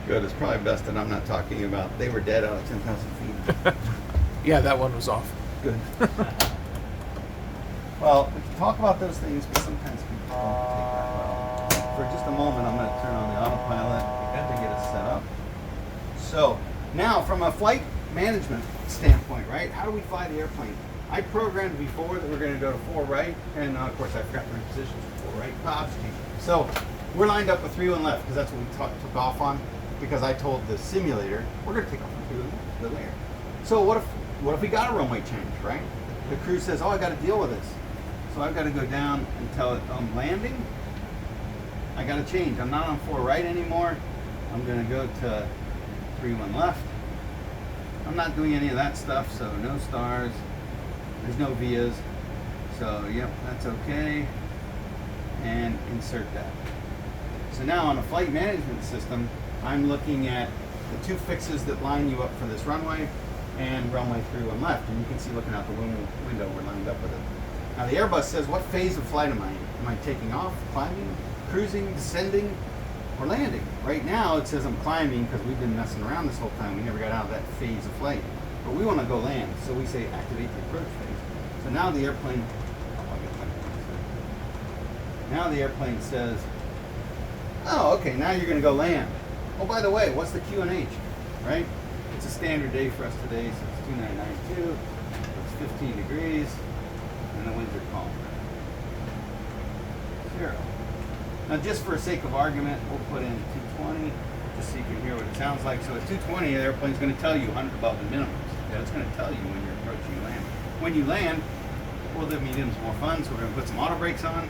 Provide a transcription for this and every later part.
Good. It's probably best that I'm not talking about. They were dead out of 10,000 feet. Yeah, that one was off. Good. Well, we can talk about those things, but sometimes people don't take that well. For just a moment, I'm going to turn on the autopilot to get us set up. So now, from a flight management standpoint, right? How do we fly the airplane? I programmed before that we're going to go to 4 right, and of course I forgot to reposition for 4 right. So we're lined up with 3-1 left because that's what we took off on. Because I told the simulator we're going to take off on 3-1 left, little air. So what if we got a runway change, right? The crew says, "Oh, I got to deal with this." So I've got to go down and tell it I'm landing. I got to change. I'm not on 4 right anymore. I'm going to go to 3-1 left. I'm not doing any of that stuff, so no stars. There's no vias. So, yep, that's okay. And insert that. So now on a flight management system, I'm looking at the 2 fixes that line you up for this runway and runway 3-1 left. And you can see looking out the window, we're lined up with it. Now the Airbus says, what phase of flight am I in? Am I taking off, climbing, cruising, descending, or landing? Right now it says I'm climbing because we've been messing around this whole time. We never got out of that phase of flight. But we want to go land, so we say activate the approach phase. So now the airplane, says, oh, okay, now you're going to go land. Oh, by the way, what's the QNH, right? It's a standard day for us today, so it's 2992, it's 15 degrees, and the winds are calm. 0. Now, just for the sake of argument, we'll put in 220, just so you can hear what it sounds like. So at 220, the airplane's going to tell you 100 above the minimums. Yeah, it's going to tell you when you're approaching land. When you land, we'll do mediums more fun, so we're going to put some auto brakes on.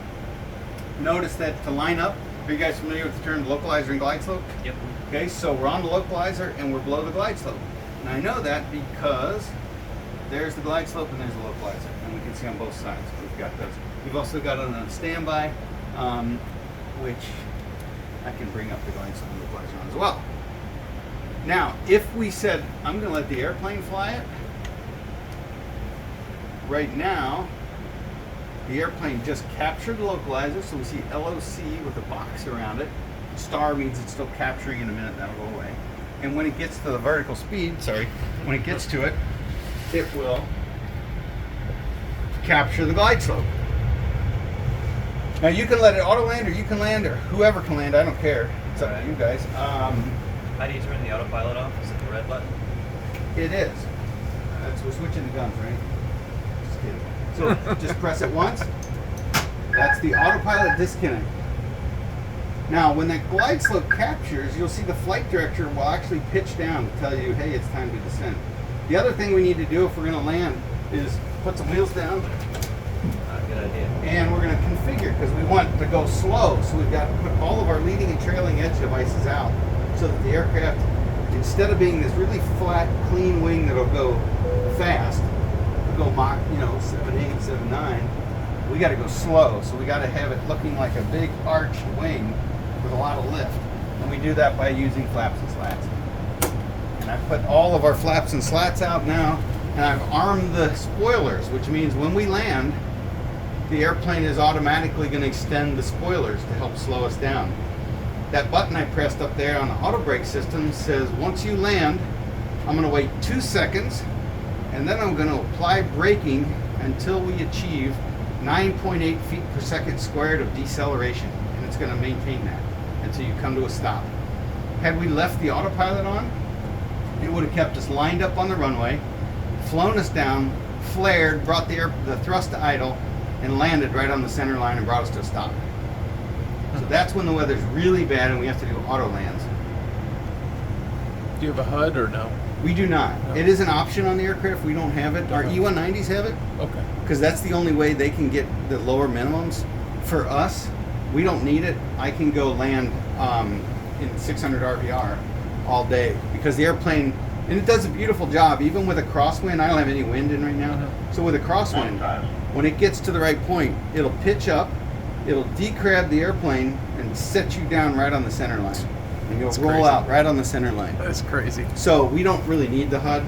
Notice that to line up, are you guys familiar with the term localizer and glide slope? Yep. Okay, so we're on the localizer and we're below the glide slope. And I know that because there's the glide slope and there's the localizer, and we can see on both sides. We've got those. We've also got it on standby, which I can bring up the glide slope and localizer on as well. Now, if we said, I'm going to let the airplane fly it, right now, the airplane just captured the localizer, so we see LOC with a box around it. Star means it's still capturing. In a minute, that'll go away. And when it gets to the vertical speed, when it gets to it, it will capture the glide slope. Now you can let it auto land, or you can land, or whoever can land. I don't care. It's up to you guys. How do you turn the autopilot off? Is it the red button? It is. We're switching the guns, right? Just kidding. So just press it once. That's the autopilot disconnect. Now, when that glide slope captures, you'll see the flight director will actually pitch down to tell you, hey, it's time to descend. The other thing we need to do if we're going to land is put some wheels down. Good idea. And we're going to configure, because we want to go slow. So we've got to put all of our leading and trailing edge devices out so that the aircraft, instead of being this really flat, clean wing that'll go fast, go Mach, 7.8, 7.9, we got to go slow. So we got to have it looking like a big arched wing with a lot of lift. And we do that by using flaps and slats. And I've put all of our flaps and slats out now, and I've armed the spoilers, which means when we land, the airplane is automatically going to extend the spoilers to help slow us down. That button I pressed up there on the auto brake system says once you land, I'm going to wait 2 seconds, and then I'm going to apply braking until we achieve 9.8 feet per second squared of deceleration, and it's going to maintain that until you come to a stop. Had we left the autopilot on, it would have kept us lined up on the runway, flown us down, flared, brought the thrust to idle, and landed right on the center line and brought us to a stop. So that's when the weather's really bad and we have to do auto lands. Do you have a HUD or no? We do not. No. It is an option on the aircraft. We don't have it. Our E190s have it. Okay. Because that's the only way they can get the lower minimums. For us, we don't need it. I can go land in 600 RVR all day because the airplane, and it does a beautiful job, even with a crosswind. I don't have any wind in right now. So with a crosswind, when it gets to the right point, it'll pitch up, it'll decrab the airplane and set you down right on the center line. And you'll roll out right on the center line. That's crazy. So we don't really need the HUD.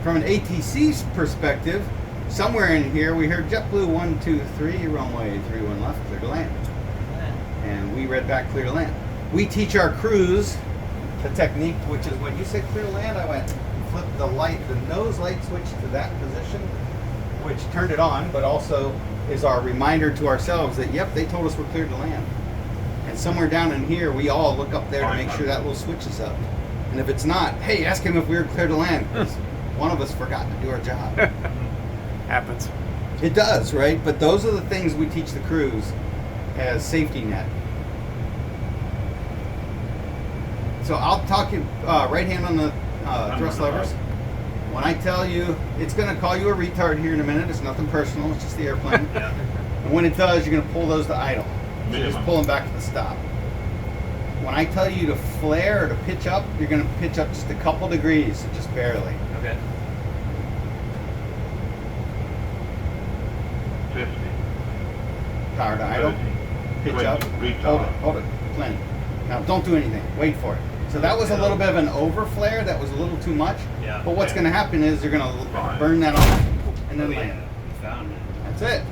From an ATC's perspective, somewhere in here we heard JetBlue 123, runway 31 left, clear to land. And we read back clear to land. We teach our crews the technique, which is when you said clear to land, I went and flipped the nose light switch to that position, which turned it on, but also is our reminder to ourselves that, yep, they told us we're clear to land. And somewhere down in here, we all look up there to make sure that little switch is up. And if it's not, hey, ask him if we were clear to land, because one of us forgot to do our job. Happens. It does, right? But those are the things we teach the crews as safety net. So I'll talk you right hand on the thrust levers. When I tell you, it's going to call you a retard here in a minute. It's nothing personal. It's just the airplane. Yeah. And when it does, you're going to pull those to idle. So just pull them back to the stop. When I tell you to flare or to pitch up, you're going to pitch up just a couple degrees, so just barely. Okay. 50. Power to idle. 30, Pitch 20, up. retard. Hold it. Plenty. Now don't do anything. Wait for it. So that was a little bit of an over flare. That was a little too much. Yeah. But what's Yeah. going to happen is you're going to Fine. burn that off and then Oh, yeah. land. You found it. That's it.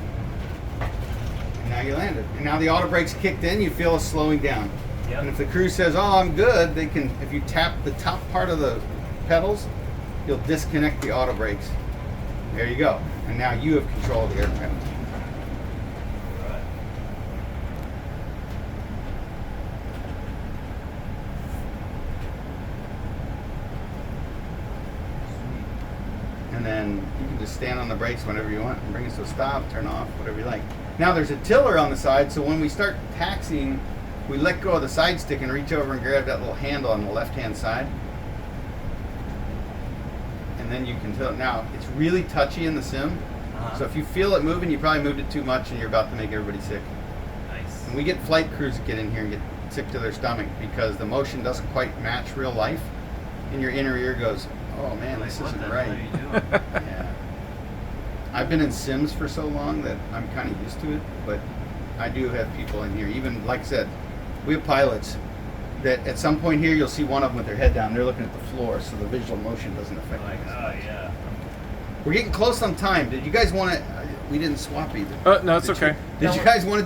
And now you landed. And now the auto brakes kicked in, you feel it slowing down. Yep. And if the crew says, oh, I'm good, they can, if you tap the top part of the pedals, you'll disconnect the auto brakes. There you go. And now you have control of the aircraft. Right. And then you can just stand on the brakes whenever you want and bring us to a stop, turn off, whatever you like. Now there's a tiller on the side, so when we start taxiing, we let go of the side stick and reach over and grab that little handle on the left-hand side. And then you can tilt. Now, it's really touchy in the sim, so if you feel it moving, you probably moved it too much and you're about to make everybody sick. Nice. And we get flight crews that get in here and get sick to their stomach because the motion doesn't quite match real life, and your inner ear goes, oh man, Like, this what isn't the hell right. are you doing? Yeah. I've been in sims for so long that I'm kind of used to it, but I do have people in here, even like I said, we have pilots that at some point here you'll see one of them with their head down, they're looking at the floor, so the visual motion doesn't affect Like, them. oh yeah. We're getting close on time. Did you guys want to, we didn't swap either. No, it's Did okay. Did you guys want to do